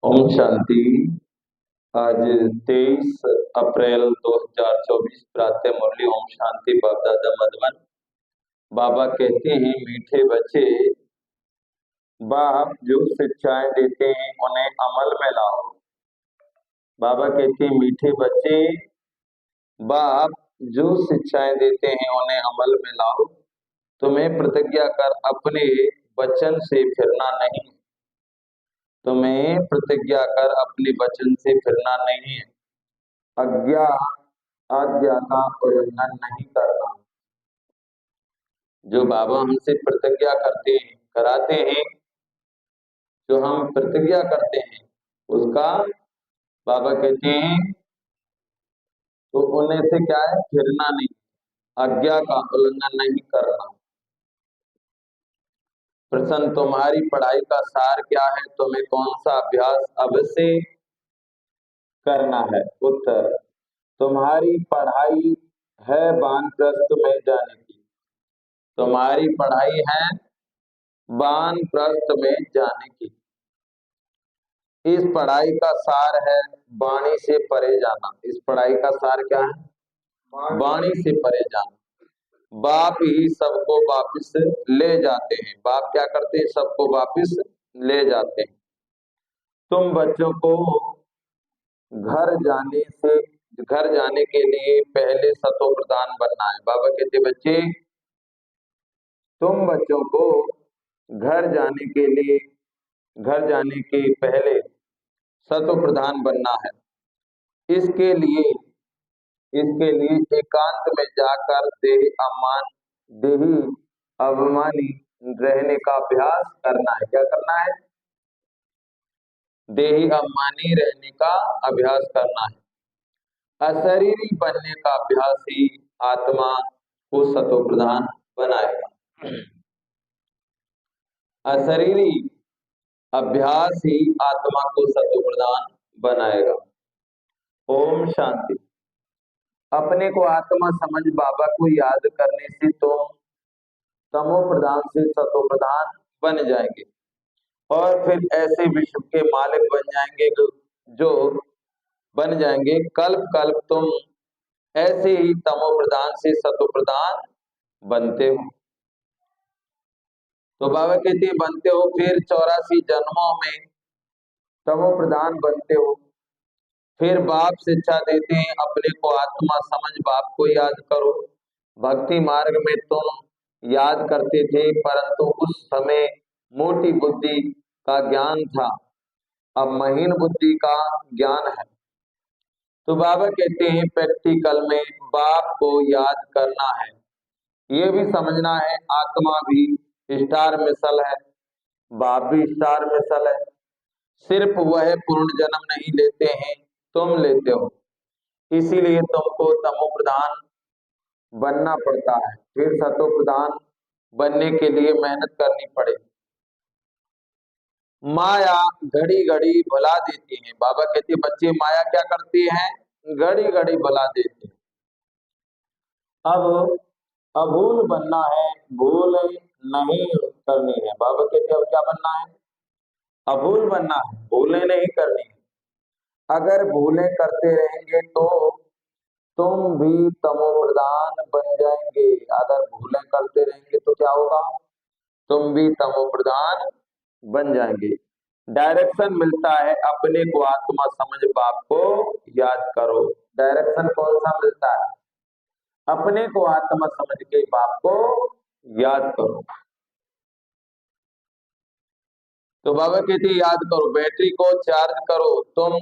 ओम शांति। आज 23 अप्रैल 2024 प्रातः मुरली। ओम शांति। बाप दादा मधुबन। बाबा कहते हैं, मीठे बच्चे, बाप जो शिक्षाएं देते हैं उन्हें अमल में लाओ। बाबा कहते हैं, मीठे बच्चे, बाप जो शिक्षाएं देते हैं उन्हें अमल में लाओ। तुम्हें प्रतिज्ञा कर अपने वचन से फिरना नहीं। तुम्हें प्रतिज्ञा कर अपने वचन से फिरना नहीं है। आज्ञा आज्ञा का उल्लंघन नहीं करना। जो बाबा हमसे प्रतिज्ञा करते हैं, कराते हैं, जो हम प्रतिज्ञा करते हैं उसका बाबा कहते हैं तो उन्हें से क्या है, फिरना नहीं, आज्ञा का उल्लंघन नहीं करना। प्रश्न, तुम्हारी पढ़ाई का सार क्या है? तुम्हें कौन सा अभ्यास अवश्य करना है? उत्तर, तुम्हारी पढ़ाई है वानप्रस्थ में जाने की। तुम्हारी पढ़ाई है वानप्रस्थ में जाने की। इस पढ़ाई का सार है वाणी से परे जाना। इस पढ़ाई का सार क्या है? वाणी से परे जाना। बाप ही सबको वापिस ले जाते हैं। बाप क्या करते हैं? सबको वापिस ले जाते हैं। तुम बच्चों को घर जाने के लिए पहले सतो प्रधान बनना है। बाबा कहते, बच्चे, तुम बच्चों को घर जाने के पहले सतो प्रधान बनना है। इसके लिए एकांत में जाकर देही अभिमानी रहने का अभ्यास करना है। क्या करना है? देही अभिमानी रहने का अभ्यास करना है। अशरीरी बनने का अभ्यास ही आत्मा को सतो प्रधान बनाएगा। अशरीरी अभ्यास ही आत्मा को सतो प्रधान बनाएगा। ओम शांति। अपने को आत्मा समझ बाबा को याद करने से तुम तमो प्रधान से सतो प्रधान बन जाएंगे और फिर ऐसे विश्व के मालिक बन जाएंगे जो बन जाएंगे। कल्प कल्प तुम ऐसे ही तमो प्रधान से सतो प्रधान बनते हो। तो बाबा कहते हैं, बनते हो, फिर 84 जन्मों में तमो प्रधान बनते हो। फिर बाप शिक्षा देते हैं, अपने को आत्मा समझ बाप को याद करो। भक्ति मार्ग में तुम याद करते थे, परंतु उस समय मोटी बुद्धि का ज्ञान था, अब महीन बुद्धि का ज्ञान है। तो बाबा कहते हैं, प्रैक्टिकल में बाप को याद करना है। ये भी समझना है, आत्मा भी स्टार मिसल है, बाप भी स्टार मिसल है। सिर्फ वह पूर्ण जन्म नहीं लेते हैं, तुम लेते हो। इसीलिए तुमको तमो प्रधान बनना पड़ता है, फिर सतो प्रधान बनने के लिए मेहनत करनी पड़ेगी। माया घड़ी घड़ी भुला देती है। बाबा कहते हैं, बच्चे, माया क्या करती है? घड़ी घड़ी भुला देती है। अब अभूल बनना है, भूल नहीं करनी है। बाबा कहते हैं, अब क्या बनना है? अभूल बनना है, भूलें नहीं करनी है। अगर भूलें करते रहेंगे तो तुम भी तमो प्रधान बन जाएंगे। अगर भूलें करते रहेंगे तो क्या होगा? तुम भी तमो प्रधान बन जाएंगे। डायरेक्शन मिलता है, अपने को आत्मा समझ बाप को याद करो। डायरेक्शन कौन सा मिलता है? अपने को आत्मा समझ के बाप को याद करो। तो बाबा कहते, याद करो, बैटरी को चार्ज करो, तुम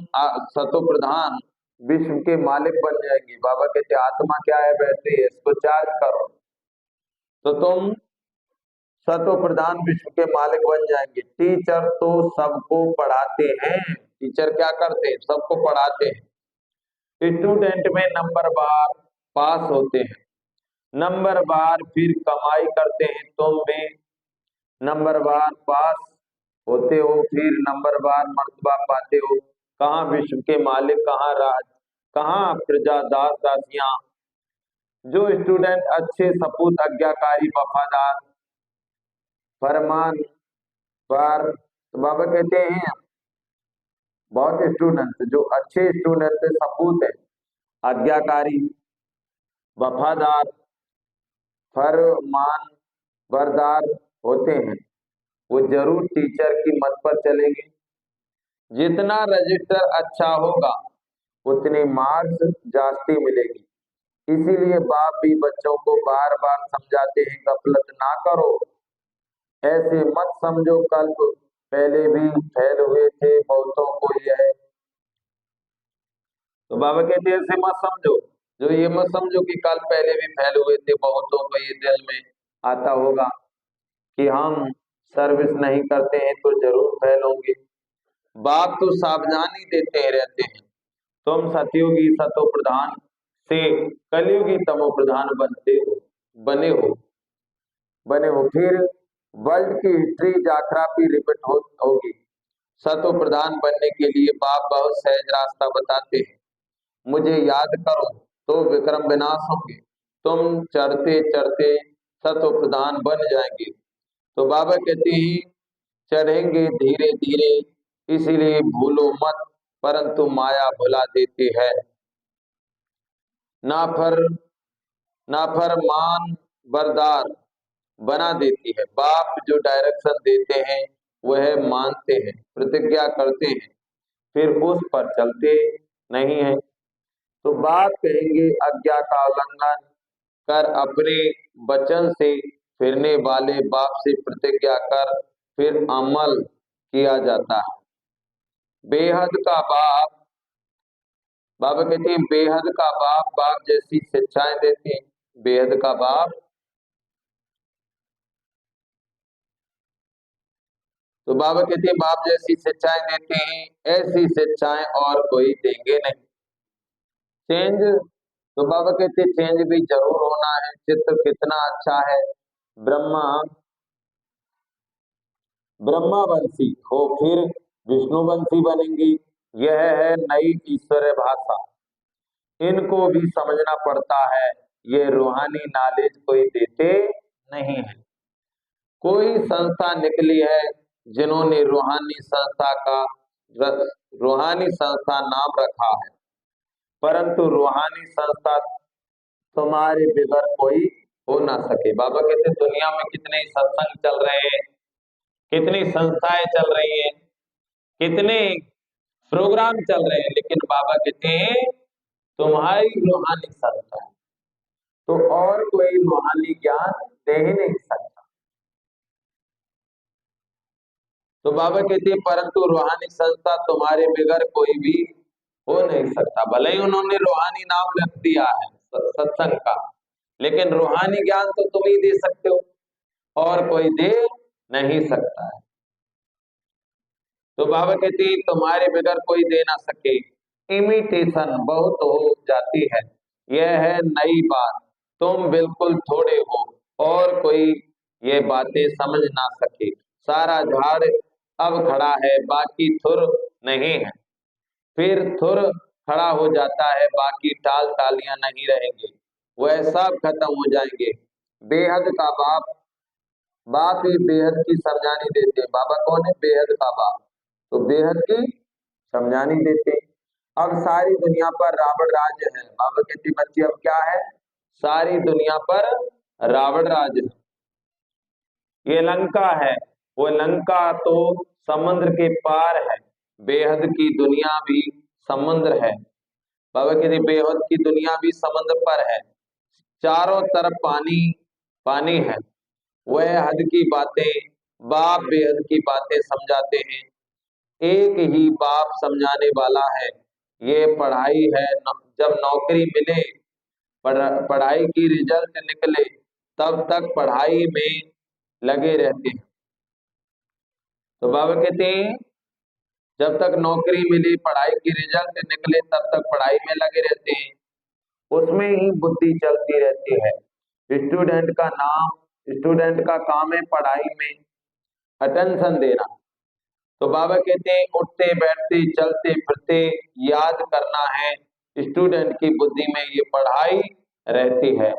सतो प्रधान विश्व के मालिक बन जाएंगे। बाबा कहते, आत्मा क्या है? बैटरी है, इसको चार्ज करो तो तुम सतो प्रधान विश्व के मालिक बन जाएंगे। टीचर तो सबको पढ़ाते हैं। टीचर क्या करते हैं? सबको पढ़ाते हैं। स्टूडेंट में नंबर बार पास होते हैं, नंबर बार फिर कमाई करते हैं। तुम भी नंबर बार पास होते हो, फिर नंबर बार मर्तबा पाते हो। कहाँ विश्व के मालिक, कहाँ राज, कहाँ प्रजा, दास दासियां। जो स्टूडेंट अच्छे, सपूत, आज्ञाकारी, वफादार, फरमान बार, तो बाबा कहते हैं बहुत स्टूडेंट जो अच्छे स्टूडेंट सपूत है, आज्ञाकारी, वफादार, फरमान बरदार होते हैं, वो जरूर टीचर की मत पर चलेंगे। जितना रजिस्टर अच्छा होगा उतनी मार्क्स जास्ती मिलेगी। इसीलिए बाप भी बच्चों को बार बार समझाते हैं, गफलत ना करो, ऐसे मत समझो कल पहले भी फेल हुए थे बहुतों को यह। तो बाबा कहते हैं ऐसे मत समझो, जो ये मत समझो कि कल पहले भी फेल हुए थे बहुतों को ये दिल में आता होगा कि हम सर्विस नहीं करते हैं तो जरूर फेल होंगे। बाप तो सावधानी देते रहते हैं, तुम सतयुगी सतो प्रधान से कलयुगी तमो प्रधान बने हो बने हो। फिर वर्ल्ड की हिस्ट्री जाग्राफी रिपीट होगी। सतो प्रधान बनने के लिए बाप बहुत सहज रास्ता बताते हैं। मुझे याद करो तो विक्रम विनाश होंगे, तुम चढ़ते चढ़ते सतो प्रधान बन जाएंगे। तो बाबा कहते हैं चढ़ेंगे धीरे धीरे, इसीलिए भूलो मत, परंतु माया भुला देती है। नाफरमान बरदार बना देती है। बाप जो डायरेक्शन देते हैं वह मानते हैं, प्रतिज्ञा करते हैं, फिर उस पर चलते नहीं है। तो बाप कहेंगे आज्ञा का उल्लंघन कर अपने वचन से फिरने वाले बाप से प्रतिज्ञा कर फिर अमल किया जाता है। बेहद का बाप, बाबा कहते हैं बेहद का बाप बाप जैसी शिक्षाएं देते हैं। बेहद का बाप, तो बाबा कहते हैं बाप जैसी शिक्षाएं देते हैं, ऐसी शिक्षाएं और कोई देंगे नहीं। चेंज, तो बाबा कहते हैं चेंज भी जरूर होना है। चित्र कितना अच्छा है, ब्रह्मावंशी हो फिर विष्णुवंशी बनेंगी। यह है नई ईश्वरीय भाषा, इनको भी समझना पड़ता है। ये रूहानी नॉलेज कोई देते नहीं है। कोई संस्था निकली है जिन्होंने रूहानी संस्था नाम रखा है, परंतु रूहानी संस्था तुम्हारे बिगड़ कोई हो ना सके। बाबा कहते दुनिया में कितने सत्संग चल रहे हैं, कितनी संस्थाएं चल रही हैं, कितने प्रोग्राम चल रहे हैं, लेकिन बाबा कहते हैं तुम्हारी रूहानी संस्था है तो और कोई रूहानी ज्ञान दे ही नहीं सकता। तो बाबा कहते हैं परंतु रूहानी संस्था तुम्हारे बिगड़ कोई भी हो नहीं सकता। भले ही उन्होंने रूहानी नाम रख दिया है सत्संग का, लेकिन रूहानी ज्ञान तो तुम ही दे सकते हो और कोई दे नहीं सकता है। तो बाबा कहते हैं तुम्हारे बगैर कोई दे ना सके। इमिटेशन बहुत हो जाती है, यह है नई बात, तुम बिल्कुल थोड़े हो और कोई ये बातें समझ ना सके। सारा झाड़ अब खड़ा है, बाकी थुर नहीं है। फिर थुर खड़ा हो जाता है, बाकी टाल टालियां नहीं रहेंगे, वह सब खत्म हो जाएंगे। बेहद का बाप, बाप ही बेहद की समझानी देते हैं। बाबा कौन है? बेहद का बाप, तो बेहद की समझानी देते हैं। अब सारी दुनिया पर रावण राज्य है। बाबा कहते बच्चे अब क्या है? सारी दुनिया पर रावण राज्य है। ये लंका है, वो लंका तो समुद्र के पार है। बेहद की दुनिया भी समुद्र है। बाबा कहते बेहद की दुनिया भी समुद्र पर है, चारों तरफ पानी पानी है। वह हद की बातें बाप बेहद की बातें समझाते हैं। एक ही बाप समझाने वाला है। ये पढ़ाई है, जब नौकरी मिले, पढ़ाई की रिजल्ट निकले, तब तक पढ़ाई में लगे रहते हैं। तो बाबा कहते हैं जब तक नौकरी मिले, पढ़ाई की रिजल्ट निकले, तब तक पढ़ाई में लगे रहते हैं, उसमें ही बुद्धि चलती रहती है। स्टूडेंट का काम है पढ़ाई में अटेंशन देना। तो बाबा कहते हैं उठते बैठते चलते फिरते याद करना है। स्टूडेंट की बुद्धि में ये पढ़ाई रहती है।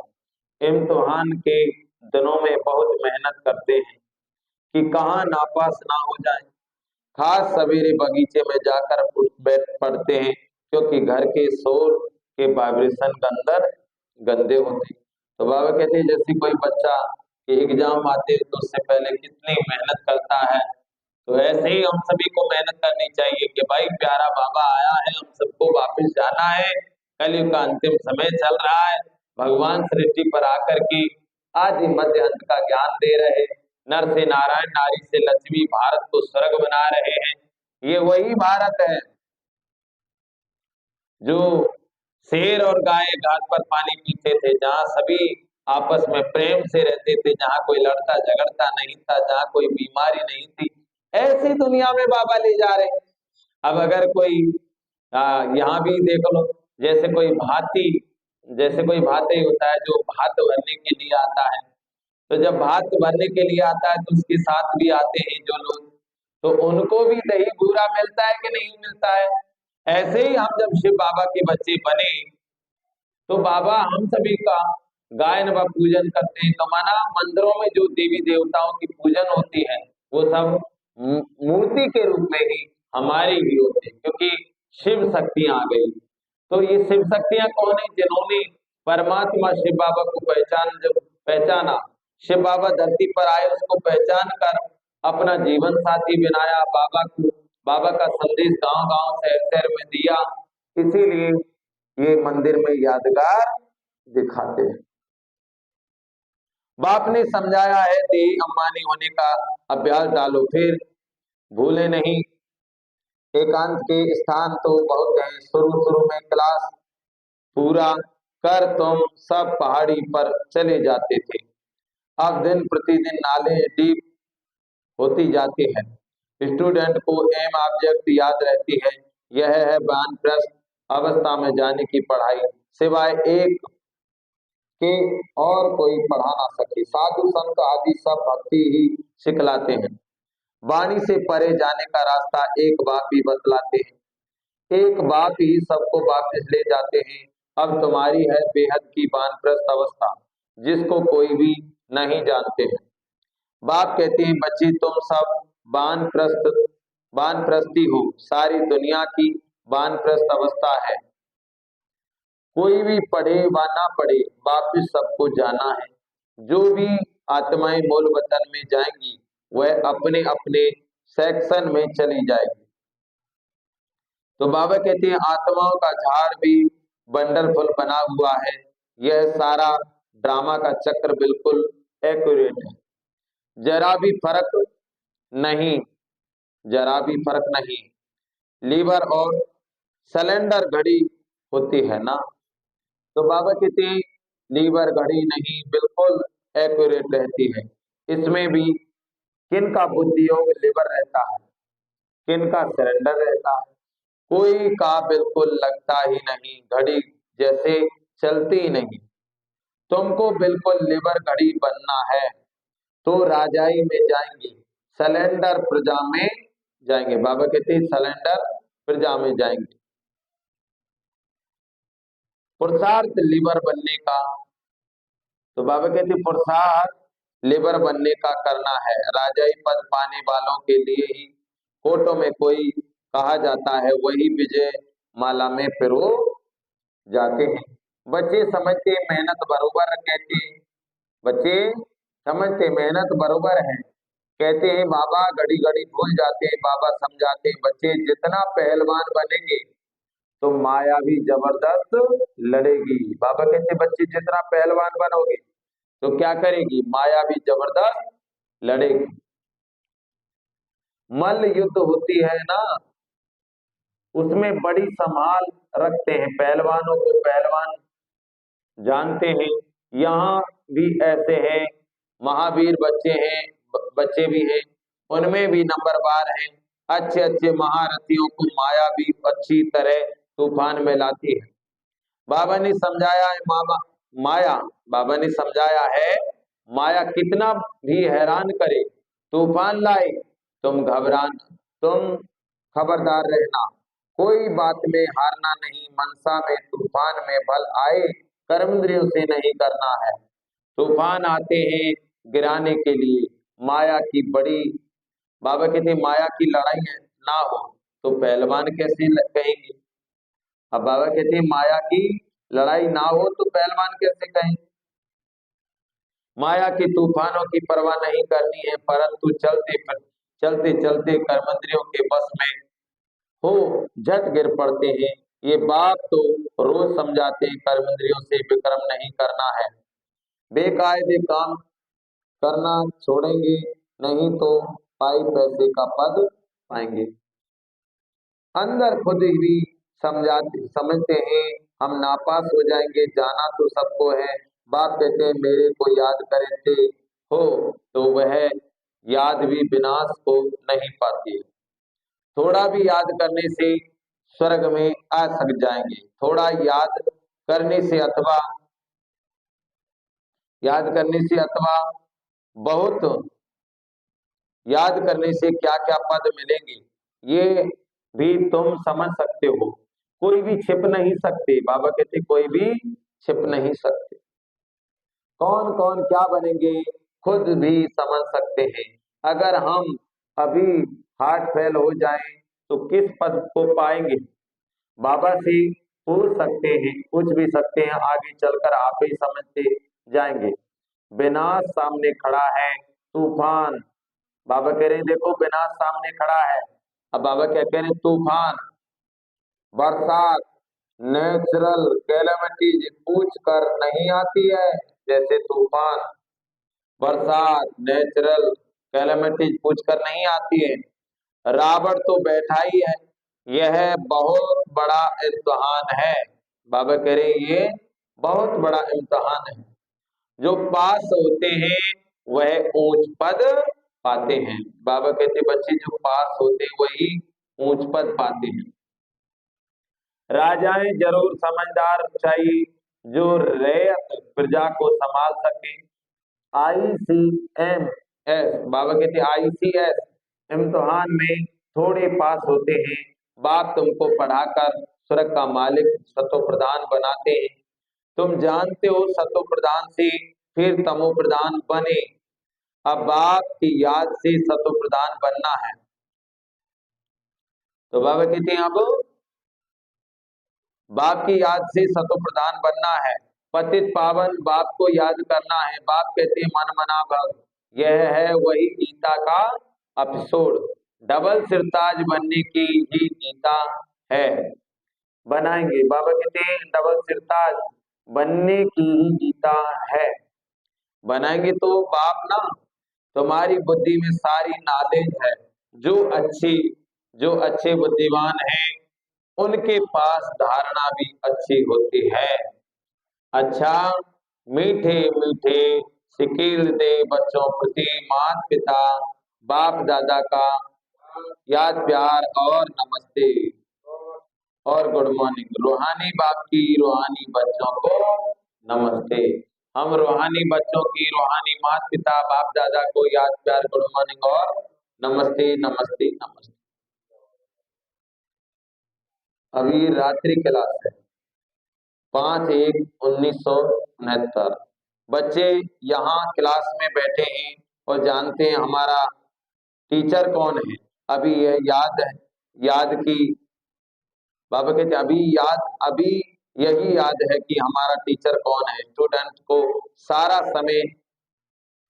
इम्तिहान के दिनों में बहुत मेहनत करते हैं कि कहाँ नापास ना हो जाए। खास सवेरे बगीचे में जाकर बैठ पड़ते हैं, क्योंकि घर के शोर के वाइब्रेशन के अंदर गंदे होते हैं। तो बाबा कहते हैं जैसे कोई बच्चा के एग्जाम आते हैं तो उससे पहले कितनी मेहनत करता है, तो ऐसे ही हम सभी को मेहनत करनी चाहिए कि भाई प्यारा बाबा आया है, हम सबको वापस जाना है, कलयुग का अंतिम समय चल रहा है। भगवान सृष्टि पर आकर के आदि मध्य अंत का ज्ञान दे रहे, नर से नारायण, नारी से लक्ष्मी, भारत को स्वर्ग बना रहे हैं। ये वही भारत है जो शेर और गाय घाट पर पानी पीते थे, जहाँ सभी आपस में प्रेम से रहते थे, जहाँ कोई लड़ता झगड़ता नहीं था, जहाँ कोई बीमारी नहीं थी। ऐसी दुनिया में बाबा ले जा रहे हैं। अब अगर कोई यहाँ भी देख लो, जैसे कोई भाती, जैसे कोई भाते होता है जो भात भरने के लिए आता है, तो जब भात भरने के लिए आता है तो उसके साथ भी आते हैं जो लोग, तो उनको भी दही बूरा मिलता है कि नहीं मिलता है। ऐसे ही हम जब शिव बाबा के बच्चे बने तो बाबा हम सभी का गायन व पूजन करते हैं। तो माना मंदिरों में जो देवी देवताओं की पूजन होती है वो सब मूर्ति के रूप में ही हमारी ही होती है, क्योंकि शिव शक्तियां आ गई। तो ये शिव शक्तियां कौन है? जिन्होंने परमात्मा शिव बाबा को जब पहचाना, शिव बाबा धरती पर आए, उसको पहचान कर अपना जीवन साथी बनाया, बाबा का संदेश गांव गांव शहर शहर में दिया। इसीलिए ये मंदिर में यादगार दिखाते हैं। बाप ने समझाया है देही अम्बानी होने का अभ्यास डालो, फिर भूले नहीं एकांत के स्थान तो बहुत है। शुरू शुरू में क्लास पूरा कर तुम सब पहाड़ी पर चले जाते थे, अब दिन प्रतिदिन नॉलेज डीप होती जाती है। स्टूडेंट को एम ऑब्जेक्ट याद रहती है। यह है वानप्रस्थ अवस्था में जाने की पढ़ाई, सिवाय एक के और कोई पढ़ा ना सके। साधु संत आदि सब भक्ति ही सिखलाते हैं। वाणी से परे जाने का रास्ता एक बाप ही बतलाते हैं। एक बाप ही सबको वापस ले जाते हैं। अब तुम्हारी है बेहद की वानप्रस्थ अवस्था, जिसको कोई भी नहीं जानते हैं। बाप कहते हैं बच्चे तुम सब वानप्रस्थी हो, सारी दुनिया की वानप्रस्थ अवस्था है। कोई भी पढ़े व ना पढ़े वापिस सबको जाना है। जो भी आत्माएं मूल वतन में जाएंगी वह अपने अपने सेक्शन में चली जाएगी। तो बाबा कहते हैं आत्माओं का झाड़ भी वंडरफुल बना हुआ है। यह सारा ड्रामा का चक्र बिल्कुल एक्यूरेट है। जरा भी फर्क नहीं, जरा भी फर्क नहीं। लीवर और सिलेंडर घड़ी होती है ना, तो बाबा कहते हैं लीवर घड़ी नहीं, बिल्कुल एक्यूरेट रहती है। इसमें भी किन का बुद्धि योग लीवर रहता है, किन का सिलेंडर रहता है, कोई का बिल्कुल लगता ही नहीं, घड़ी जैसे चलती ही नहीं। तुमको बिल्कुल लीवर घड़ी बनना है तो राजाई में जाएंगे, सिलेंडर प्रजा में जाएंगे। बाबा कहते हैं सिलेंडर प्रजा में जाएंगे। पुरुषार्थ लीवर बनने का, तो बाबा कहते हैं पुरुषार्थ लीवर बनने का करना है। राजाई पद पाने वालों के लिए ही कोर्टों में कोई कहा जाता है, वही विजय माला में पिरो जाते हैं। बच्चे समझते मेहनत बरोबर, कहते बच्चे समझते मेहनत बरोबर है, कहते हैं बाबा घड़ी घड़ी भूल जाते हैं। बाबा समझाते हैं बच्चे जितना पहलवान बनेंगे तो माया भी जबरदस्त लड़ेगी। बाबा कहते बच्चे जितना पहलवान बनोगे तो क्या करेगी, माया भी जबरदस्त लड़ेगी। मल्ल युद्ध होती है ना, उसमें बड़ी संभाल रखते हैं, पहलवानों को पहलवान जानते हैं। यहाँ भी ऐसे हैं, महावीर बच्चे हैं, बच्चे भी हैं, उनमें भी नंबरवार हैं। अच्छे अच्छे महारथियों को माया भी अच्छी तरह तूफान में लाती है। बाबा ने समझाया है बाबा ने समझाया है माया कितना भी हैरान करे, तूफान लाए, तुम तुम खबरदार रहना, कोई बात में हारना नहीं। मनसा में तूफान में भल आए, कर्मेंद्रियों से नहीं करना है। तूफान आते हैं गिराने के लिए, माया की बड़ी, बाबा कहते माया की लड़ाई ना हो, तो पहलवान कैसे कहेंगे। अब बाबा कहते हैं माया की लड़ाई ना हो तो पहलवान कैसे कहेंगे। माया के तूफानों की परवाह नहीं करनी है, परंतु चलते चलते कर्मेंद्रियों के बस में हो झट गिर पड़ते हैं। ये बात तो रोज समझाते हैं, कर्मेंद्रियों से विक्रम नहीं करना है, बेकायदे काम करना छोड़ेंगे नहीं तो पाई पैसे का पद पाएंगे। अंदर खुद ही समझते हैं हम नापास हो जाएंगे, जाना तो सबको है। बाप कहते हैं मेरे को याद करे थे हो तो वह याद भी विनाश को नहीं पाती है। थोड़ा भी याद करने से स्वर्ग में आ सक जाएंगे, थोड़ा याद करने से अथवा बहुत याद करने से क्या क्या पद मिलेंगे ये भी तुम समझ सकते हो। कोई भी छिप नहीं सकते, बाबा कहते कोई भी छिप नहीं सकते। कौन कौन क्या बनेंगे खुद भी समझ सकते हैं। अगर हम अभी हार्ट फेल हो जाएं तो किस पद को पाएंगे, बाबा से पूछ सकते हैं, पूछ भी सकते हैं, आगे चलकर आप ही समझते जाएंगे। विनाश सामने खड़ा है, तूफान, बाबा कह रहे हैं देखो विनाश सामने खड़ा है। अब बाबा क्या कह रहे हैं, तूफान, बरसात, नेचुरल कैलेमिटीज पूछ कर नहीं आती है, जैसे तूफान बरसात नेचुरल कैलेमिटीज पूछ कर नहीं आती है। रावण तो बैठा ही है, यह बहुत बड़ा इम्तिहान है। बाबा कह रहे हैं ये बहुत बड़ा इम्तिहान है। जो पास होते हैं वह ऊंच पद पाते हैं। बाबा कहते बच्चे जो पास होते हैं वही ऊंच पद पाते हैं। राजाएं जरूर समझदार चाहिए जो रैयत प्रजा को संभाल सके। ICMS, बाबा कहते ICS इम्तिहान में थोड़े पास होते हैं, बाप तुमको पढ़ाकर स्वर्ग का मालिक सतो प्रधान बनाते हैं। तुम जानते हो सतो प्रधान से फिर तमो प्रधान बने, अब बाप की याद से सतो प्रधान बनना है। तो बाबा कहते हैं अब बाप की याद से सतो प्रधान बनना है, पतित पावन बाप को याद करना है। बाप कहते हैं मन मना भव, यह है वही गीता का एपिसोड, डबल सिरताज बनने की ही गीता है। बनाएंगे, बाबा कहते हैं डबल सिरताज बनने की ही गीता है। बनाएंगे तो बाप ना तुम्हारी बुद्धि में सारी नॉलेज है। जो अच्छे बुद्धिमान हैं उनके पास धारणा भी अच्छी होती है। अच्छा, मीठे मीठे सिकील दे बच्चों प्रति माता पिता बाप दादा का याद प्यार और नमस्ते और गुड मॉर्निंग। रूहानी बाप की रूहानी बच्चों को नमस्ते। हम रूहानी बच्चों की रूहानी माता पिता बाप दादा को याद प्यार गुड मॉर्निंग और नमस्ते नमस्ते नमस्ते। अभी रात्रि क्लास है, 5/1/1969। बच्चे यहाँ क्लास में बैठे हैं और जानते हैं हमारा टीचर कौन है। अभी यह याद की बाबा कहते अभी यही याद है कि हमारा टीचर कौन है। स्टूडेंट को सारा समय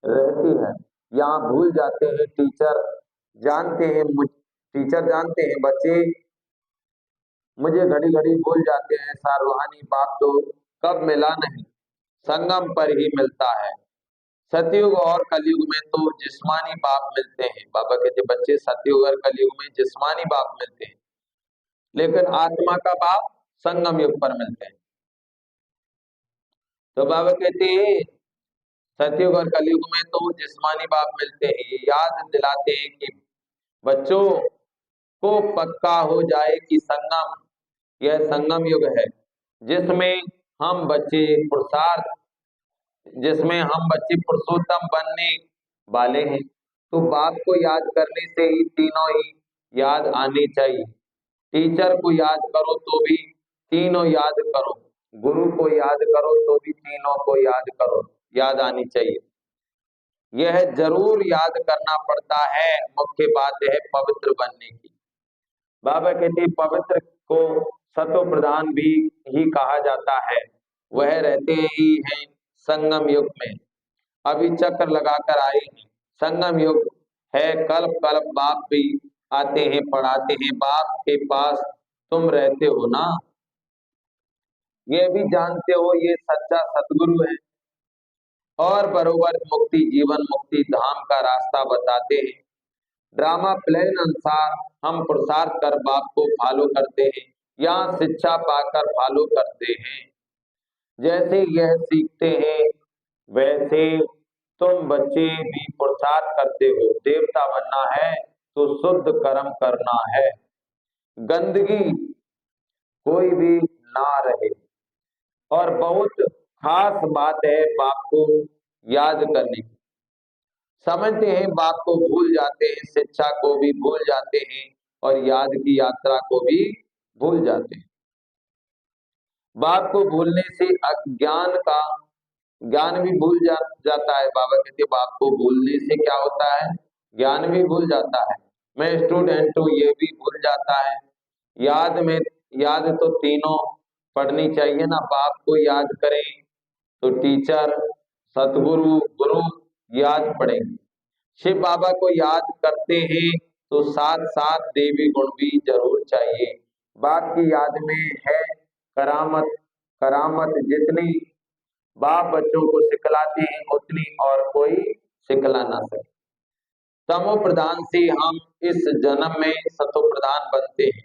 रहती है, यहाँ भूल जाते हैं टीचर जानते हैं बच्चे मुझे घड़ी घड़ी भूल जाते हैं। ऐसा रूहानी बाप तो कब मिला नहीं, संगम पर ही मिलता है। सतयुग और कलयुग में तो जिस्मानी बाप मिलते हैं। बाबा कहते बच्चे सतयुग और कलयुग में जिस्मानी बाप मिलते हैं, लेकिन आत्मा का बाप संगम युग पर मिलते हैं। तो बाबा कहते हैं सतयुग और कलयुग में तो जिस्मानी बाप मिलते हैं। ये याद दिलाते हैं कि बच्चों को पक्का हो जाए कि यह संगम युग है जिसमें हम बच्चे पुरुषोत्तम बनने वाले हैं। तो बाप को याद करने से ही तीनों ही याद आनी चाहिए। टीचर को याद करो तो भी तीनों याद करो, गुरु को याद करो तो भी तीनों को याद करो, याद आनी चाहिए। यह जरूर याद करना पड़ता है, मुख्य बात है पवित्र बनने की। बाबा कहते हैं पवित्र को सतो प्रधान भी ही कहा जाता है। वह रहते ही हैं संगम युग में, अभी चक्र लगाकर आए हैं। संगम युग है, कल्प कल्प बाप भी आते हैं पढ़ाते हैं। बाप के पास तुम रहते हो ना, ये भी जानते हो ये सच्चा सतगुरु है, और बरोबर मुक्ति जीवन मुक्ति धाम का रास्ता बताते हैं। ड्रामा प्लान अनुसार हम पुरुषार्थ कर बाप को फॉलो करते हैं, या शिक्षा पाकर फॉलो करते हैं। जैसे यह सीखते हैं वैसे तुम बच्चे भी पुरुषार्थ करते हो। देवता बनना है तो शुद्ध कर्म करना है, गंदगी कोई भी ना रहे। और बहुत खास बात है बाप को याद करने की। समझते हैं बाप को भूल जाते हैं, शिक्षा को भी भूल जाते हैं, और याद की यात्रा को भी भूल जाते हैं। बाप को भूलने से अज्ञान का ज्ञान भी जाता है। बाबा कहते हैं बाप को भूलने से क्या होता है, ज्ञान भी भूल जाता है। मैं स्टूडेंट हूँ, ये भी भूल जाता है। याद में याद तो तीनों पढ़नी चाहिए ना, बाप को याद करें तो टीचर सतगुरु गुरु याद पड़ेंगे। शिव बाबा को याद करते हैं तो साथ साथ देवी गुण भी जरूर चाहिए। बाप की याद में है करामत, करामत जितनी बाप बच्चों को सिखलाते हैं उतनी और कोई सिखला ना सके। तमो प्रधान से हम इस जन्म में सतो प्रधान बनते हैं।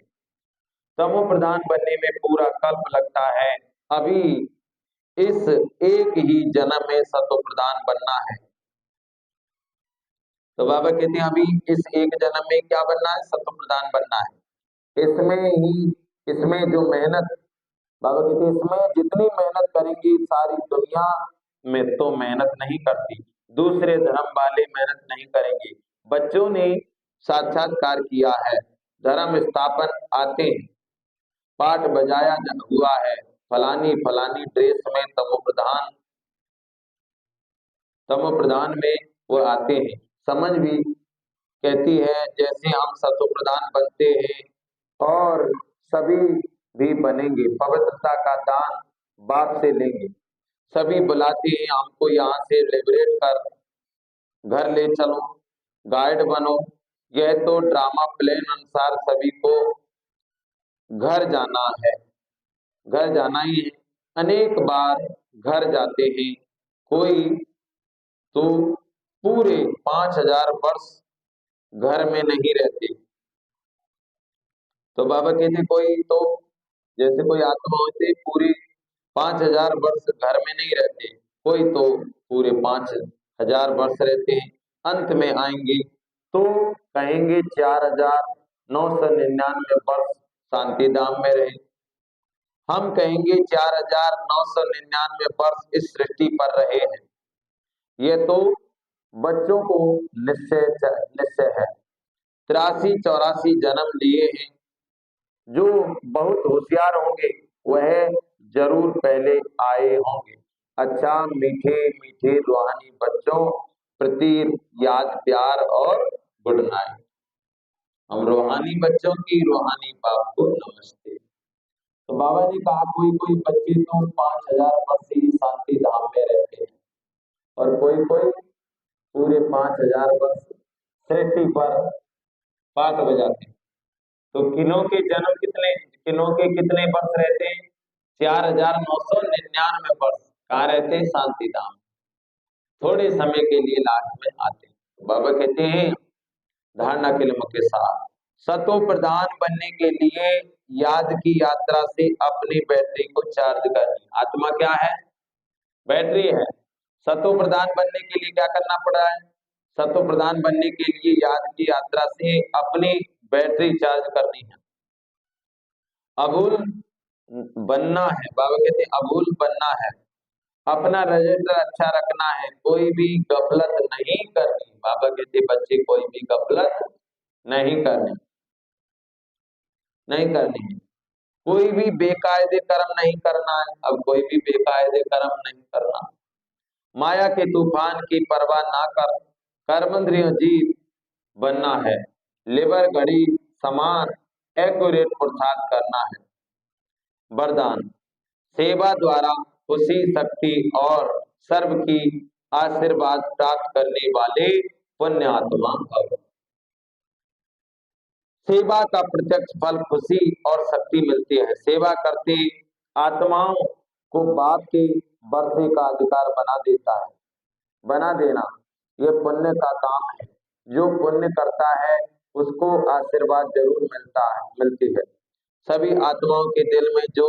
तमो प्रधान बनने में पूरा कल्प लगता है, अभी इस एक ही जन्म में सतो प्रधान बनना है। तो बाबा कहते हैं अभी इस एक जन्म में क्या बनना है, सतो प्रधान बनना है। इसमें ही इसमें जो मेहनत, बाबा कहते हैं इसमें जितनी मेहनत करेंगी सारी दुनिया में तो मेहनत नहीं करती, दूसरे धर्म वाले मेहनत नहीं करेंगे। बच्चों ने साक्षात्कार किया है, धर्म स्थापन आते हैं, पाठ बजाया हुआ है, फलानी फलानी ड्रेस में तमो प्रधान में वो आते हैं। समझ भी कहती है जैसे हम सतो प्रधान बनते हैं और सभी भी बनेंगे, पवित्रता का दान बाप से लेंगे। सभी बुलाते हैं हमको यहाँ से लिबरेट कर घर ले चलो, गाइड बनो। यह तो ड्रामा प्लान अनुसार सभी को घर जाना है, घर जाना ही है। अनेक बार घर जाते हैं, कोई तो पूरे 5000 वर्ष घर में नहीं रहते। तो बाबा कहते कोई तो जैसे कोई आत्मा होती पूरी 5000 वर्ष घर में नहीं रहते, कोई तो पूरे 5000 वर्ष रहते हैं। अंत में आएंगे तो कहेंगे 4999 वर्ष शांति धाम में रहे। हम कहेंगे 4999 वर्ष इस सृष्टि पर रहे हैं। ये तो बच्चों को निश्चय है। 83-84 जन्म लिए हैं। जो बहुत होशियार होंगे वह जरूर पहले आए होंगे। अच्छा मीठे मीठे रूहानी बच्चों प्रति याद प्यार और गुड नाइट। हम रूहानी बच्चों की रूहानी बाप को नमस्ते। तो बाबा ने कहा कोई कोई बच्चे तो 5000 वर्ष ही शांति धाम में रहते हैं, और कोई कोई पूरे 5000 वर्ष सृष्टि पर पाठ बजाते हैं। तो किन्हों के जन्म कितने, किन्हों के कितने वर्ष रहते हैं, 4999 वर्ष कहाँ रहते हैं, शांति धाम। थोड़े समय के लिए लास्ट में आते हैं। बाबा कहते हैं धारणा के लिए मुख्य साथ सतो प्रधान बनने के लिए याद की यात्रा से अपनी बैटरी को चार्ज करनी। आत्मा क्या है, बैटरी है। सतो प्रधान बनने के लिए क्या करना पड़ा है, सतो प्रधान बनने के लिए याद की यात्रा से अपनी बैटरी चार्ज करनी है। अभूल बनना है, बाबा कहते हैं अभूल बनना है, अपना रजिस्टर अच्छा रखना है, कोई भी गफलत नहीं करनी। बाबा कहते बच्चे कोई भी गफलत नहीं करनी, नहीं करनी है। कोई भी बेकायदे कर्म नहीं करना है, अब कोई भी बेकायदे कर्म नहीं करना। माया के तूफान की परवाह ना कर कर्मेंद्रियों जीत बनना है। लिवर घड़ी समान एक्यूरेट पुरुषार्थ करना है। वरदान, सेवा द्वारा खुशी, शक्ति और सर्व की आशीर्वाद प्राप्त करने वाले पुण्य आत्मा भव। सेवा का प्रत्यक्ष फल खुशी और शक्ति मिलती है। सेवा करते आत्माओं को बाप के वर्षे का अधिकार बना देता है। बना देना यह पुण्य का काम है। जो पुण्य करता है उसको आशीर्वाद जरूर मिलती है। सभी आत्माओं के दिल में जो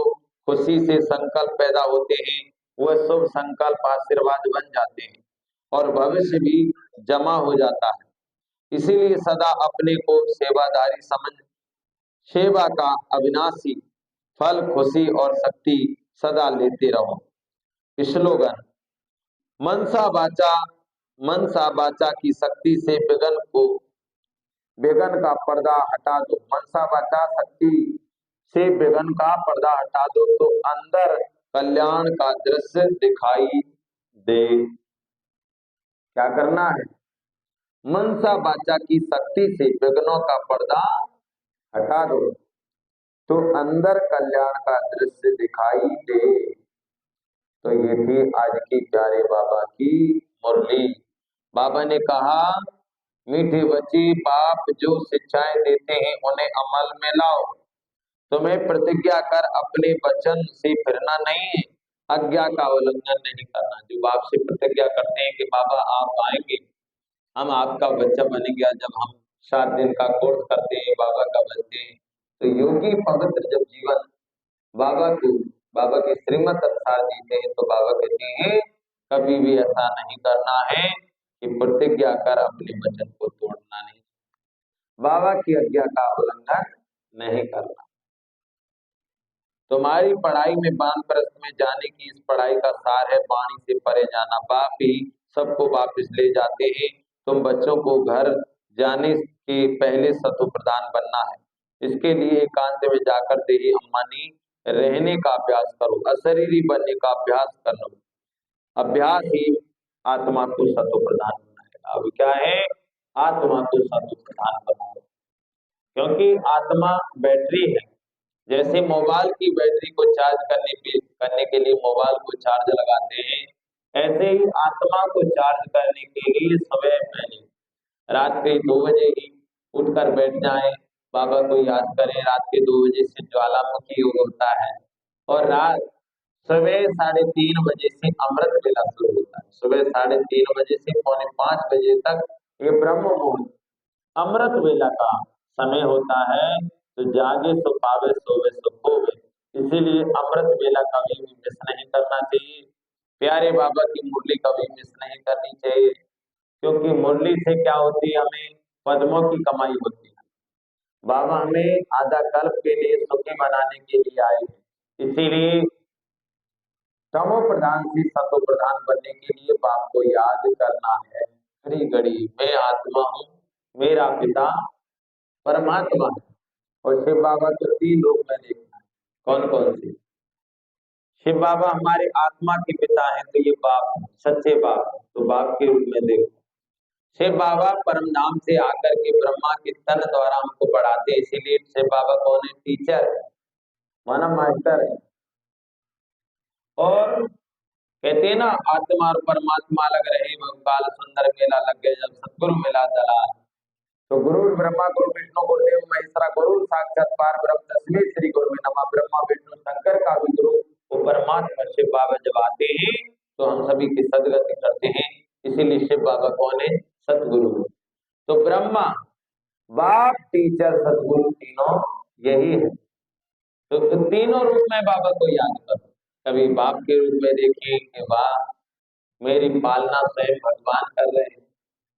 खुशी से संकल्प पैदा होते हैं वह शुभ संकल्प आशीर्वाद बन जाते हैं और भविष्य भी जमा हो जाता है। इसीलिए सदा अपने को सेवादारी समझ सेवा का अविनाशी फल खुशी और शक्ति सदा लेते रहो। स्लोगन, मनसा वाचा की शक्ति से विघन का पर्दा हटा दो। मनसा वाचा शक्ति से विघन का पर्दा हटा दो तो अंदर कल्याण का दृश्य दिखाई दे। क्या करना है? मनसा वाचा की शक्ति से विघ्नों का पर्दा हटा दो तो अंदर कल्याण का दृश्य दिखाई दे। तो ये थी आज की प्यारे बाबा की मुरली। बाबा ने कहा, मीठे बच्चे, बाप जो शिक्षाएं देते हैं उन्हें अमल में लाओ। तुम्हें प्रतिज्ञा कर अपने वचन से फिरना नहीं है, आज्ञा का उल्लंघन नहीं करना। जो बाप से प्रतिज्ञा करते हैं कि बाबा आप आएंगे, हम आपका बच्चा बनेंगे, जब हम 7 दिन का कोर्स करते हैं बाबा का बनते हैं, तो योगी पवित्र जब जीवन बाबा के श्रीमत अनुसार जीते हैं तो बाबा कहते हैं कभी भी ऐसा नहीं करना है कि प्रतिज्ञा कर अपने वचन को तोड़ना नहीं, बाबा की आज्ञा का उल्लंघन नहीं करना। तुम्हारी पढ़ाई में वानप्रस्थ में जाने की इस पढ़ाई का सार है वाणी से परे जाना। बाप ही सबको वापस ले जाते हैं। तुम बच्चों को घर जाने के पहले सतु प्रदान बनना है। इसके लिए एकांत में जाकर देही अम्मानी रहने का अभ्यास करो, अशरीरी बनने का अभ्यास कर लो। अभ्यास ही आत्मा को सतु प्रदान बनाएगा। अब क्या है? आत्मा को सतु प्रदान बनाओ, क्योंकि आत्मा बैटरी है। जैसे मोबाइल की बैटरी को चार्ज करने के लिए मोबाइल को चार्ज लगाते हैं, ऐसे ही आत्मा को चार्ज करने के लिए सुबह पहले रात के 2 बजे ही उठकर बैठ जाएं, बाबा को याद करें। रात के 2 बजे से ज्वालामुखी योग होता है और रात सुबह 3:30 बजे से अमृत वेला शुरू होता है। सुबह 3:30 बजे से 4:45 बजे तक ये ब्रह्म मुहूर्त अमृत वेला का समय होता है। तो जागे सो पावे, सोवे सो खोवे। इसीलिए अमृत वेला कभी भी मिस नहीं करना चाहिए। प्यारे बाबा की मुरली कभी मिस नहीं करनी चाहिए, क्योंकि मुरली से क्या होती है? हमें पद्मों की कमाई होती है। बाबा हमें आधा कल्प के लिए सुखी बनाने के लिए आए हैं। इसीलिए तमो प्रधान से सतो प्रधान बनने के लिए बाप को याद करना है। घड़ी घड़ी मैं आत्मा हूँ, मेरा पिता परमात्मा है। और शिव बाबा को 3 रूप में देखना है। कौन कौन से? शिव बाबा हमारे आत्मा के पिता हैं, तो ये बाप सच्चे बाप, तो बाप के रूप में देखो। शिव बाबा परम धाम से आकर के ब्रह्मा के तन द्वारा हमको पढ़ाते हैं। इसीलिए शिव बाबा कौन है? टीचर, माना मास्टर है। और कहते हैं ना, आत्मा और परमात्मा अलग रहे काल सुंदर मेला लग गए जब सतगुरु मिला दलाल। तो गुरु ब्रह्मा गुरु विष्णु गुरुदेव महेश्वरा गुरु साक्षात पार ब्रह्म तस्मै श्री गुरु में नमः। ब्रह्मा विष्णु शंकर का भी गुरु वो परमात्मा शिव बाबा जब आते हैं तो हम सभी की सदगति करते हैं। इसीलिए शिव बाबा कौन है? सतगुरु। तो ब्रह्मा, बाप, टीचर, सतगुरु तीनों यही है। तो तीनों रूप में बाबा को याद करो। कभी बाप के रूप में देखिए कि वाह मेरी पालना स्वयं भगवान कर रहे हैं।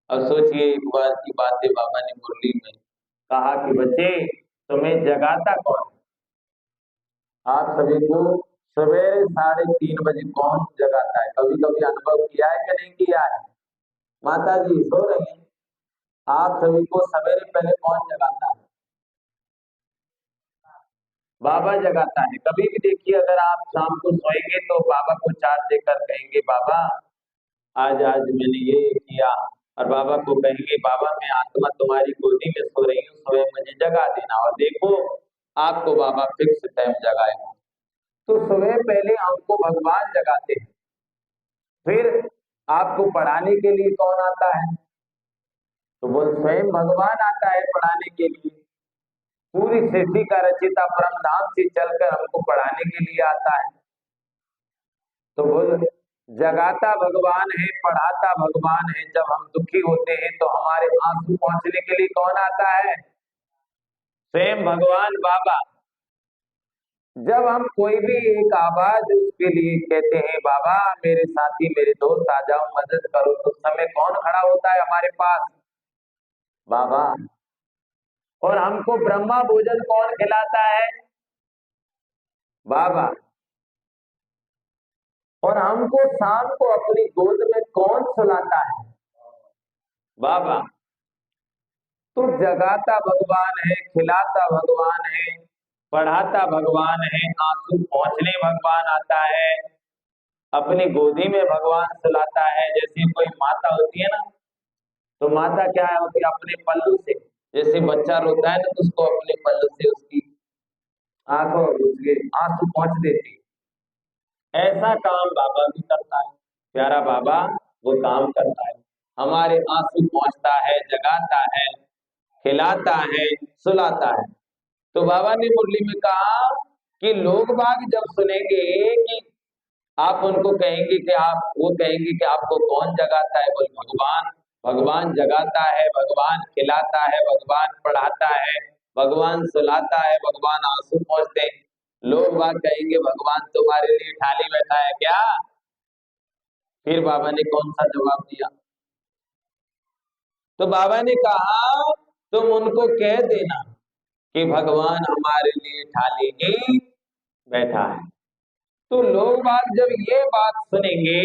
अब सोचिए एक बार की बातें बाबा ने मुरली में कहा कि बच्चे तुम्हें जगाता कौन? आप सभी को सवेरे 3:30 बजे कौन जगाता है? कभी कभी अनुभव किया है कि नहीं किया है? माता जी सो रही हैं, आप सभी को सवेरे पहले कौन जगाता है? बाबा जगाता है। कभी भी देखिए, अगर आप शाम को सोएंगे तो बाबा को चार्ज देकर कहेंगे बाबा आज मैंने ये किया, और बाबा को कहेंगे बाबा मैं आत्मा तुम्हारी गोदी में सो रही हूँ, सोए मुझे जगा देना। और देखो आपको बाबा फिक्स टाइम जगाएगा। तो सुबह पहले हमको भगवान जगाते हैं, फिर आपको पढ़ाने के लिए कौन आता है? तो बोल स्वयं भगवान आता है पढ़ाने के लिए। पूरी सृष्टि का रचिता परम धाम से चलकर हमको पढ़ाने के लिए आता है। तो बोल जगाता भगवान है, पढ़ाता भगवान है। जब हम दुखी होते हैं तो हमारे आंसू पहुंचने के लिए कौन आता है? स्वयं भगवान बाबा। जब हम कोई भी एक आवाज उसके लिए कहते हैं बाबा मेरे साथी मेरे दोस्त आ जाओ मदद करो, तो उस समय कौन खड़ा होता है हमारे पास? बाबा। और हमको ब्रह्मा भोजन कौन खिलाता है? बाबा। और हमको शाम को अपनी गोद में कौन सुलाता है? बाबा। तो जगाता भगवान है, खिलाता भगवान है, पढ़ाता भगवान है, आंसू पहुंचने भगवान आता है, अपनी गोदी में भगवान सुलाता है। जैसे कोई माता होती है ना, तो माता क्या होती है? अपने पल्लू से, जैसे बच्चा रोता है ना तो उसको अपने पल्लू से उसकी आंखों उसके आंसू पहुंच देती। ऐसा काम बाबा भी करता है। प्यारा बाबा वो काम करता है, हमारे आंसू पहुंचता है, जगाता है, खिलाता है, सुलाता है। तो बाबा ने मुरली में कहा कि लोग बाग जब सुनेंगे कि आप उनको कहेंगे कि आप, वो कहेंगे कि आपको कौन जगाता है? बोल भगवान। भगवान जगाता है, भगवान खिलाता है, भगवान पढ़ाता है, भगवान सुलाता है, भगवान आंसू पहुंचते हैं। लोग बाग कहेंगे भगवान तुम्हारे लिए थाली बैठा है क्या? फिर बाबा ने कौन सा जवाब दिया? तो बाबा ने कहा तुम उनको कह देना कि भगवान हमारे लिए थाली ही बैठा है। तो लोग बाग जब ये बात सुनेंगे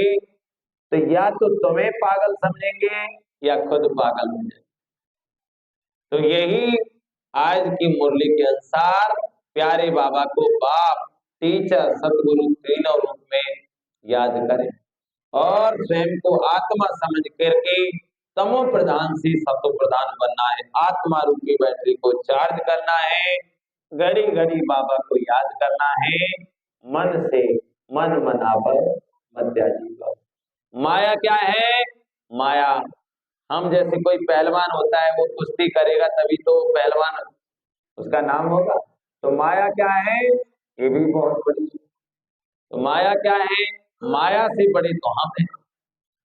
तो या तो तुम्हें पागल समझेंगे या खुद पागल हो जाएंगे। तो यही आज की मुरली के अनुसार प्यारे बाबा को बाप, टीचर, सतगुरु तीनों रूप में याद करें और स्वयं को आत्मा समझ करके तमो प्रधान से सतो प्रधान बनना है। आत्मा रूपी बैटरी को चार्ज करना है, घड़ी घड़ी बाबा को याद करना है। मन से मन मनावर मध्या जीवा। माया क्या है? माया हम जैसे कोई पहलवान होता है, वो कुश्ती करेगा तभी तो पहलवान उसका नाम होगा। तो माया क्या है? ये भी बहुत बड़ी। तो माया क्या है? माया से बड़े तो हम हैं।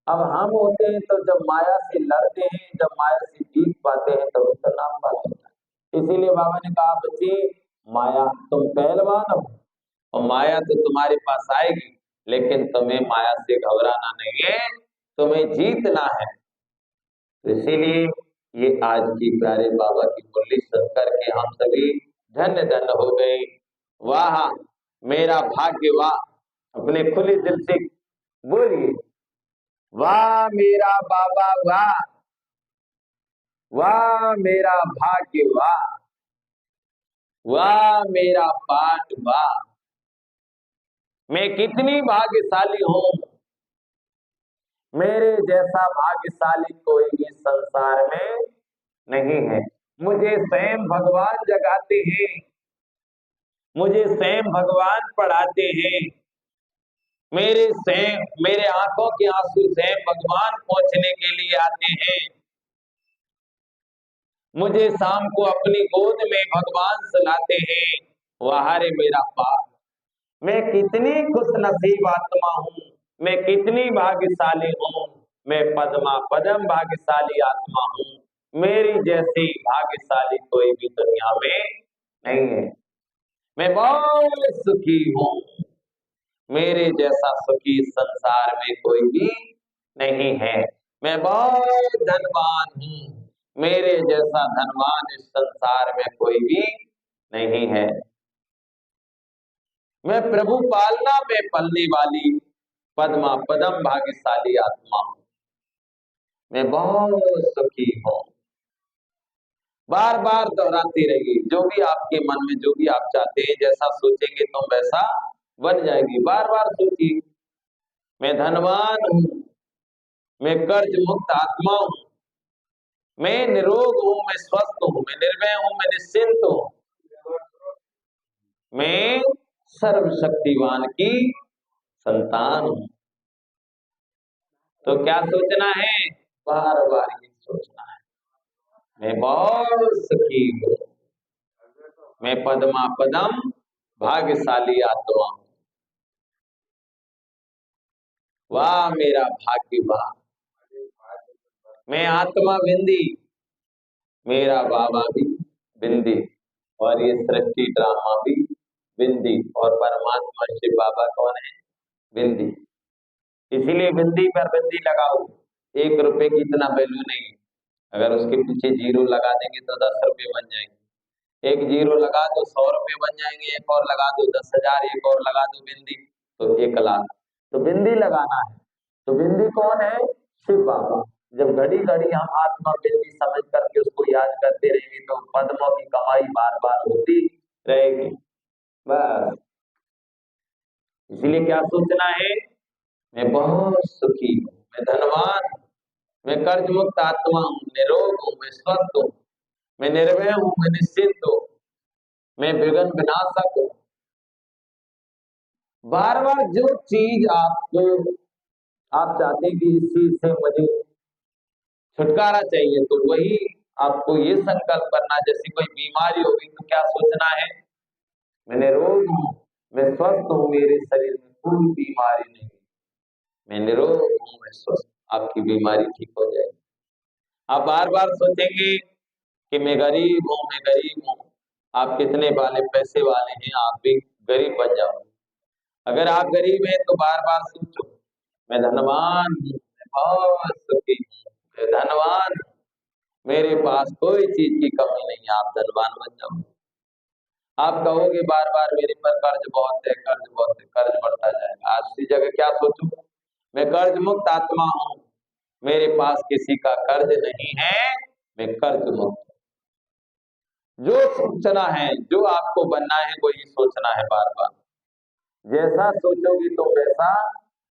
अब हम होते हैं तो जब माया से लड़ते हैं, जब माया से जीत पाते हैं तब उसका नाम बात होता है। इसीलिए बाबा ने कहा बच्चे माया तुम पहलवान हो और माया तो तुम्हारे पास आएगी, लेकिन तुम्हें माया से घबराना नहीं है, तुम्हें जीतना है। तो इसीलिए ये आज की प्यारे बाबा की मुरली सुन करके हम सभी धन्य धन्य हो गए। वाह मेरा भाग्य वाह। अपने खुले दिल से बोलिए वाह मेरा बाबा वाह, वाह मेरा भाग्य वाह, वाह मेरा पाठ वाह। मैं कितनी भाग्यशाली हूं, मेरे जैसा भाग्यशाली कोई भी संसार में नहीं है। मुझे स्वयं भगवान जगाते हैं, मुझे स्वयं भगवान पढ़ाते हैं, मेरे आंखों के आंसू स्वयं भगवान पहुंचने के लिए आते हैं। मुझे शाम को अपनी गोद में भगवान सुलाते हैं। वाह रे मेरा पाप, मैं कितनी खुश नसीब आत्मा हूँ, मैं कितनी भाग्यशाली हूँ। मैं पद्मा पदम भाग्यशाली आत्मा हूँ, मेरी जैसी भाग्यशाली कोई भी दुनिया में नहीं है। मैं बहुत सुखी हूँ, मेरे जैसा सुखी संसार में कोई भी नहीं है। मैं बहुत धनवान हूँ, मेरे जैसा धनवान इस संसार में कोई भी नहीं है। मैं प्रभु पालना में पलने वाली पद्मा पदम भाग्यशाली आत्मा हूं, मैं बहुत सुखी हूं। बार बार दोहराते रहिए, जो भी आपके मन में, जो भी आप चाहते हैं, जैसा सोचेंगे तुम वैसा बन जाएगी। बार बार सोचिए मैं धनवान हूं, मैं कर्ज मुक्त आत्मा हूं, मैं निरोग हूं, मैं स्वस्थ हूं, मैं निर्भय हूं, मैं निश्चिंत हूं, मैं सर्वशक्तिवान की संतान हूं। तो क्या सोचना है? बार बार ये सोचना है, मैं बहुत सुखी हूं, मैं पद्मा पदम भाग्यशाली आत्मा हूं। वाह मेरा भाग्य, वाह मैं आत्मा बिंदी, मेरा बाबा भी बिंदी, और ये सृष्टि ड्रामा भी बिंदी, और परमात्मा शिव बाबा कौन है? बिंदी। इसीलिए बिंदी पर बिंदी लगाओ। 1 रुपए की इतना वैल्यू नहीं, अगर उसके पीछे जीरो लगा देंगे तो 10 रुपए बन जाएंगे। एक जीरो लगा दो 100 रुपए बन जाएंगे, एक और लगा दो 10,000, एक और लगा दो बिंदी तो 1 लाख। तो बिंदी लगाना है। तो बिंदी कौन है? शिव बाबा। जब घड़ी घड़ी हम आत्मा बिंदी समझ करके उसको याद करते रहेंगे तो पद्मों की कमाई बार बार होती रहेगी। बस इसीलिए क्या सोचना है? मैं बहुत सुखी हूँ, मैं धनवान हूँ, मैं कर्ज मुक्त आत्मा हूँ, निरोग हूँ, मैं स्वस्थ हूँ, मैं निर्भय हूँ, मैं निश्चिंत हूँ, मैं विघ्न विनाशक हूँ। बार बार जो चीज आपको, आप चाहते हैं कि इस चीज से मुझे छुटकारा चाहिए, तो वही आपको ये संकल्प करना। जैसे कोई बीमारी होगी तो क्या सोचना है? मैं निरोग हूँ, मैं स्वस्थ हूँ, मेरे शरीर में कोई बीमारी नहीं, मैं निरोग हूँ, मैं स्वस्थ। आपकी बीमारी ठीक हो जाएगी। आप बार बार सोचेंगे कि मैं गरीब हूँ, मैं गरीब हूँ। आप कितने वाले पैसे वाले हैं, आप भी गरीब बन जाओ। अगर आप गरीब हैं तो बार बार सोचो मैं धनवान हूँ, मैं बहुत सुखी हूँ, मैं धनवान हूँ, मेरे पास कोई चीज की कमी नहीं है। आप धनवान बन जाओ। आप कहोगे बार बार मेरे पर कर्ज बहुत है, कर्ज बहुत है, कर्ज बढ़ता जाएगा। आज की जगह क्या सोचो? मैं कर्ज मुक्त आत्मा हूँ, मेरे पास किसी का कर्ज नहीं है, मैं कर्ज मुक्त। जो सोचना है, जो आपको बनना है, वो ये सोचना है बार बार। जैसा सोचोगे तो वैसा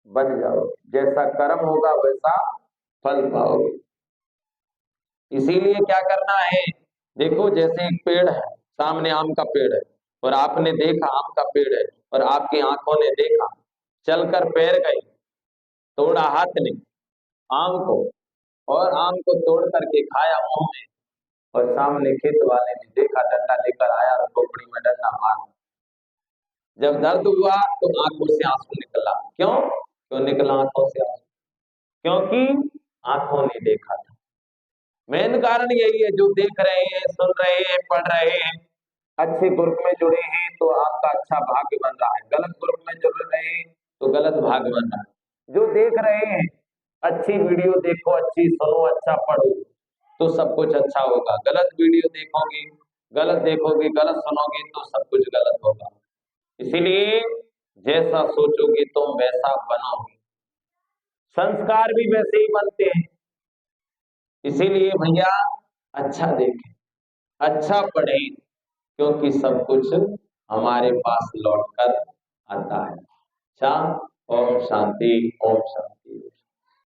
बन जाओगे, जैसा कर्म होगा वैसा फल पाओगे। इसीलिए क्या करना है? देखो जैसे एक पेड़ है, सामने आम का पेड़ है, और आपने देखा आम का पेड़ है, और आपकी आंखों ने देखा, चलकर पैर गई, तोड़ा हाथ ने आम को, और आम को तोड़ करके खाया मुंह में, और सामने खेत वाले ने देखा, डंडा लेकर आया और खोपड़ी में डंडा मारा। जब दर्द हुआ तो आंखों से आंसू निकला। क्यों? क्यों निकला आंखों से आंसू? क्योंकि आंखों ने देखा था। मेन कारण यही है, जो देख रहे हैं, सुन रहे हैं, पढ़ रहे हैं, अच्छे ग्रुप में जुड़े हैं तो आपका अच्छा भाग्य बन रहा है, गलत ग्रुप में जुड़ रहे हैं तो गलत भाग्य बन रहा है। जो देख रहे हैं, अच्छी वीडियो देखो, अच्छी सुनो, अच्छा पढ़ो, तो सब कुछ अच्छा होगा। गलत वीडियो देखोगे, गलत देखोगे, गलत सुनोगे तो सब कुछ गलत होगा। इसीलिए जैसा सोचोगे तुम वैसा बनोगे। संस्कार भी वैसे ही बनते हैं। इसीलिए भैया अच्छा देखें, अच्छा पढ़ें, क्योंकि सब कुछ हमारे पास लौट कर आता है। अच्छा, ओम शांति, ओम शांति।